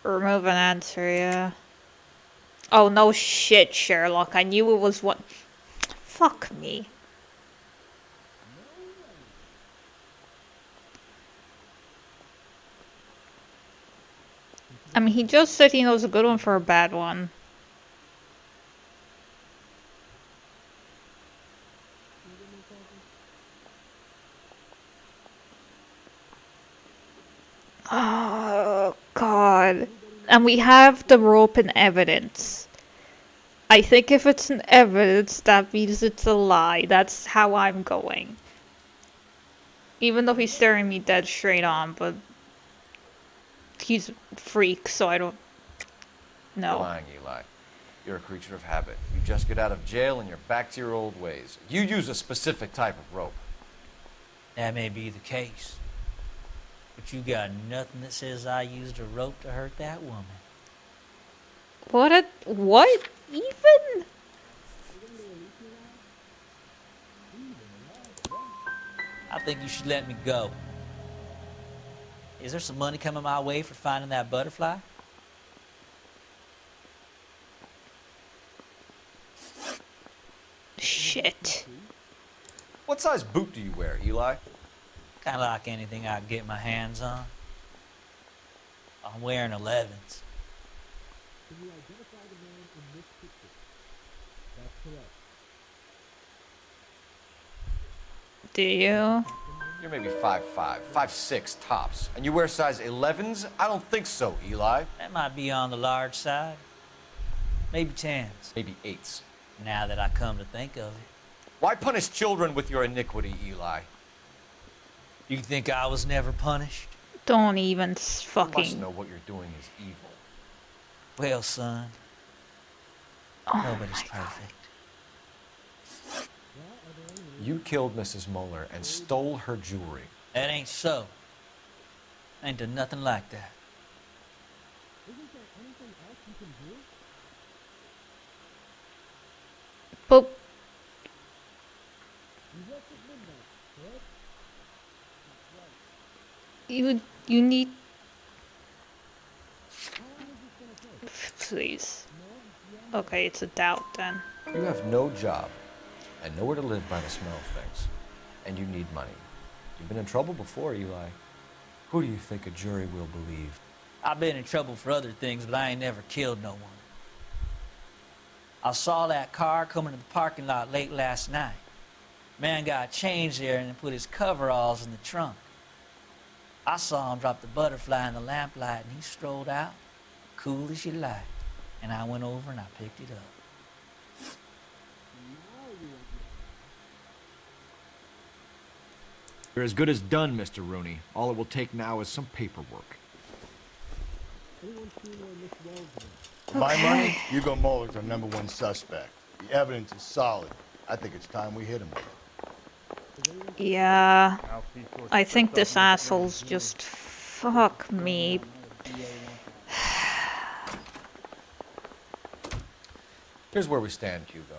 Remove an answer, yeah. Oh, no shit, Sherlock. I knew it was what... Fuck me. I mean, he just said he knows a good one for a bad one. Oh, God. And we have the rope and evidence. I think if it's an evidence, that means it's a lie. That's how I'm going. Even though he's staring me dead straight on, but he's a freak, so I don't You're know. lying, Eli. You're a creature of habit. You just get out of jail and you're back to your old ways. You use a specific type of rope. That may be the case. But you got nothing that says I used a rope to hurt that woman. What even? I think you should let me go. Is there some money coming my way for finding that butterfly? Shit. What size boot do you wear, Eli? Kind of like anything I can get my hands on. I'm wearing 11s. Do you? You're maybe 5'5", 5'6" tops. And you wear size 11s? I don't think so, Eli. That might be on the large side. Maybe 10s. Maybe 8s. Now that I come to think of it. Why punish children with your iniquity, Eli? You think I was never punished? Don't even You must fucking. know what you're doing is evil. Well, son, nobody's perfect. You killed Mrs. Muller and stole her jewelry. That ain't so. I ain't done nothing like that. But you need. Please. Okay, it's a doubt then. You have no job and nowhere to live by the smell of things. And you need money. You've been in trouble before, Eli. Who do you think a jury will believe? I've been in trouble for other things, but I ain't never killed no one. I saw that car coming to the parking lot late last night. Man got changed there and then put his coveralls in the trunk. I saw him drop the butterfly in the lamplight and he strolled out, cool as you like. And I went over and I picked it up. You're as good as done, Mr. Rooney. All it will take now is some paperwork. For my money, Hugo Muller's our #1 suspect. The evidence is solid. I think it's time we hit him with it. Yeah. I think this asshole's just. Fuck me. Here's where we stand, Hugo.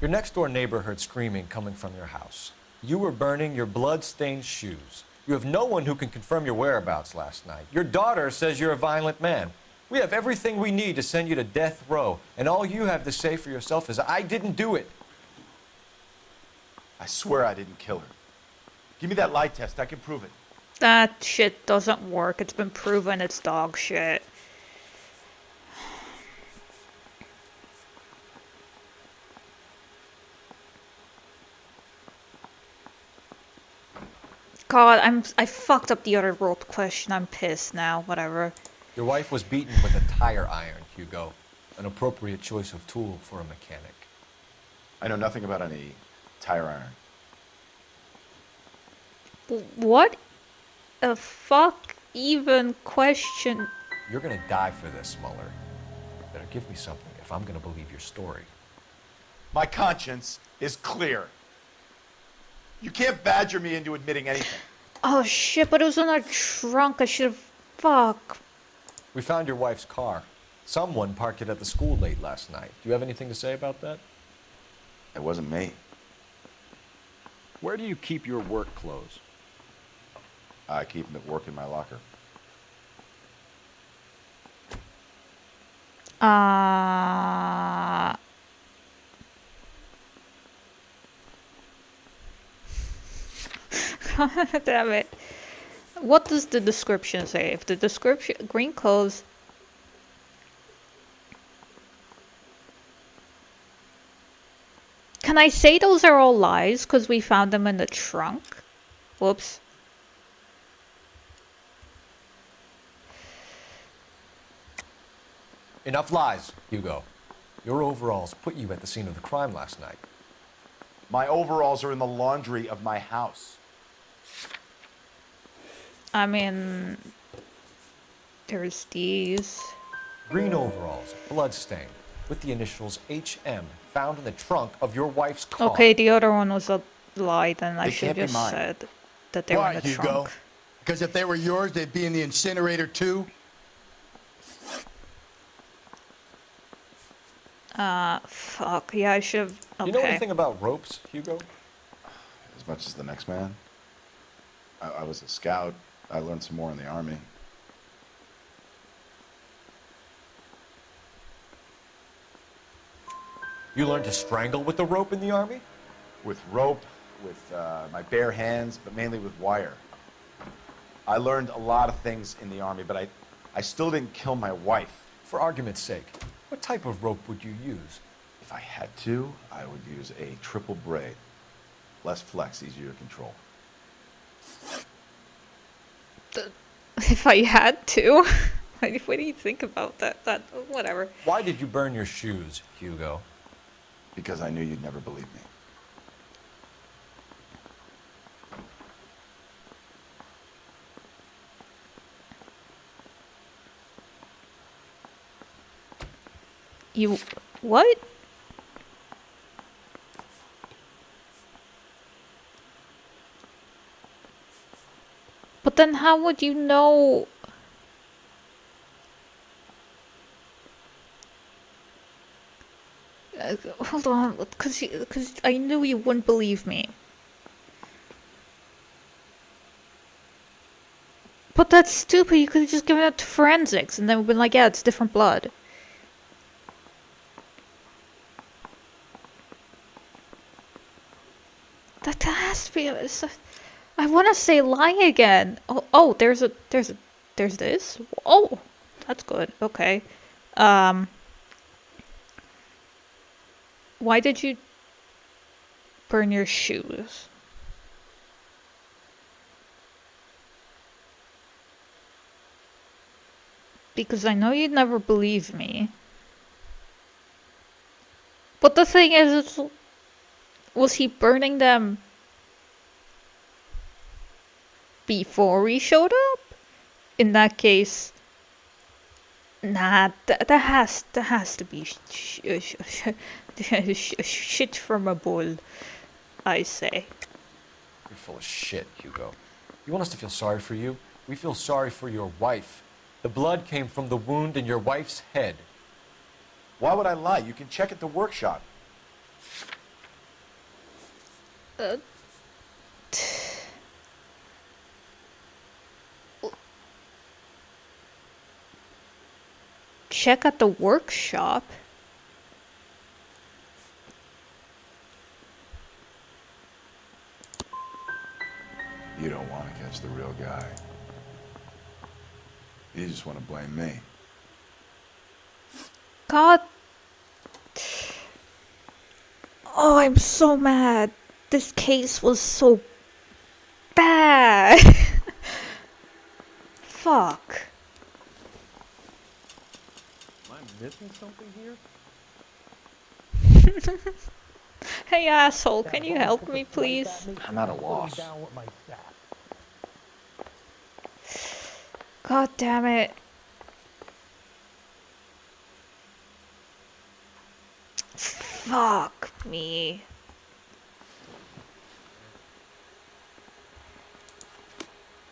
Your next-door neighbor heard screaming coming from your house. You were burning your blood-stained shoes. You have no one who can confirm your whereabouts last night. Your daughter says you're a violent man. We have everything we need to send you to death row, and all you have to say for yourself is, I didn't do it. I swear I didn't kill her. Give me that lie test. I can prove it. That shit doesn't work. It's been proven it's dog shit. God, I fucked up the other rope question. I'm pissed now. Whatever. Your wife was beaten with a tire iron, Hugo. An appropriate choice of tool for a mechanic. I know nothing about any tire iron. What a fuck even question? You're gonna die for this, Muller. Better give me something if I'm gonna believe your story. My conscience is clear. You can't badger me into admitting anything. Oh shit, but it was in our trunk. I should have. Fuck. We found your wife's car. Someone parked it at the school late last night. Do you have anything to say about that? It wasn't me. Where do you keep your work clothes? I keep them at work in my locker. Damn it. What does the description say? If the description, green clothes, can I say those are all lies because we found them in the trunk? Whoops. Enough lies, Hugo. Your overalls put you at the scene of the crime last night. My overalls are in the laundry of my house. I mean, there's these. Green overalls, bloodstained, with the initials HM, found in the trunk of your wife's car. Okay, the other one was a lie, then I They should can't be just mine. said that they were Why, in the Hugo? trunk. Because if they were yours, they'd be in the incinerator too? Fuck. Yeah, I should have. Okay. You know anything about ropes, Hugo? As much as the next man. I was a scout. I learned some more in the army. You learned to strangle with the rope in the army? With rope, with my bare hands, but mainly with wire. I learned a lot of things in the army, but I still didn't kill my wife. For argument's sake, what type of rope would you use? If I had to, I would use a triple braid. Less flex, easier to control. If I had to. What do you think about that? Whatever. Why did you burn your shoes, Hugo? Because I knew you'd never believe me. You. What? But then how would you know? Hold on, because I knew you wouldn't believe me. But that's stupid. You could have just given it to forensics, and then we've been like, yeah, it's different blood. That has to be. I want to say lie again. Oh, there's this. Oh, that's good. Okay. Why did you burn your shoes? Because I know you'd never believe me. But the thing is, was he burning them before we showed up? In that case, nah, that has to be shit from a bull, I say. You're full of shit, Hugo. You want us to feel sorry for you? We feel sorry for your wife. The blood came from the wound in your wife's head. Why would I lie? You can check at the workshop. Check at the workshop? You don't want to catch the real guy. You just want to blame me. God. Oh, I'm so mad. This case was so bad. Fuck. Am I missing something here? Hey, asshole, can you help me, please? I'm at a loss. God damn it. Fuck me.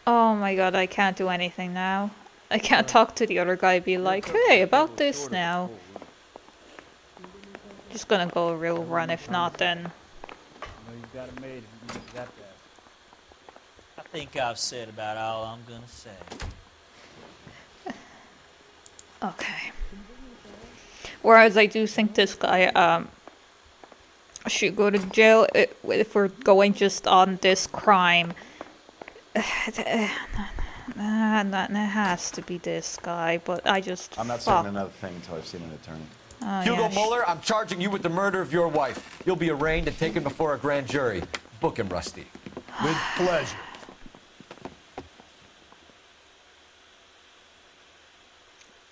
Oh my god, I can't do anything now. I can't talk to the other guy, be like, hey, about this now. Just gonna go a real run, if not then. You know you've got it made if you can use that bad. I think I've said about all I'm gonna say. Okay. Whereas I do think this guy, should go to jail if we're going just on this crime. It has to be this guy, but I just. I'm not saying another thing until I've seen an attorney. Oh, Hugo yeah, Muller, I'm charging you with the murder of your wife. You'll be arraigned and taken before a grand jury. Book him, Rusty. With pleasure.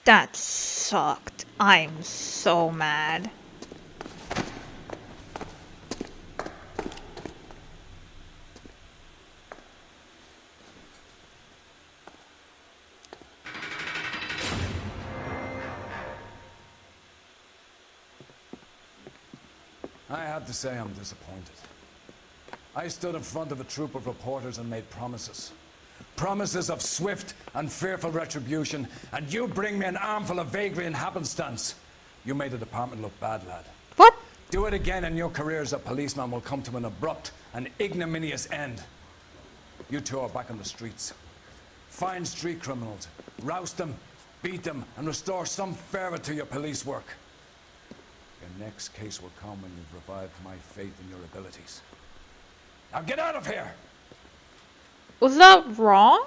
That sucked. I'm so mad. I have to say I'm disappointed. I stood in front of a troop of reporters and made promises. Promises of swift and fearful retribution, and you bring me an armful of vagary and happenstance. You made the department look bad, lad. What? Do it again and your career as a policeman will come to an abrupt and ignominious end. You two are back on the streets. Find street criminals, roust them, beat them, and restore some fervor to your police work. Your next case will come when you've revived my faith in your abilities. Now get out of here! Was that wrong?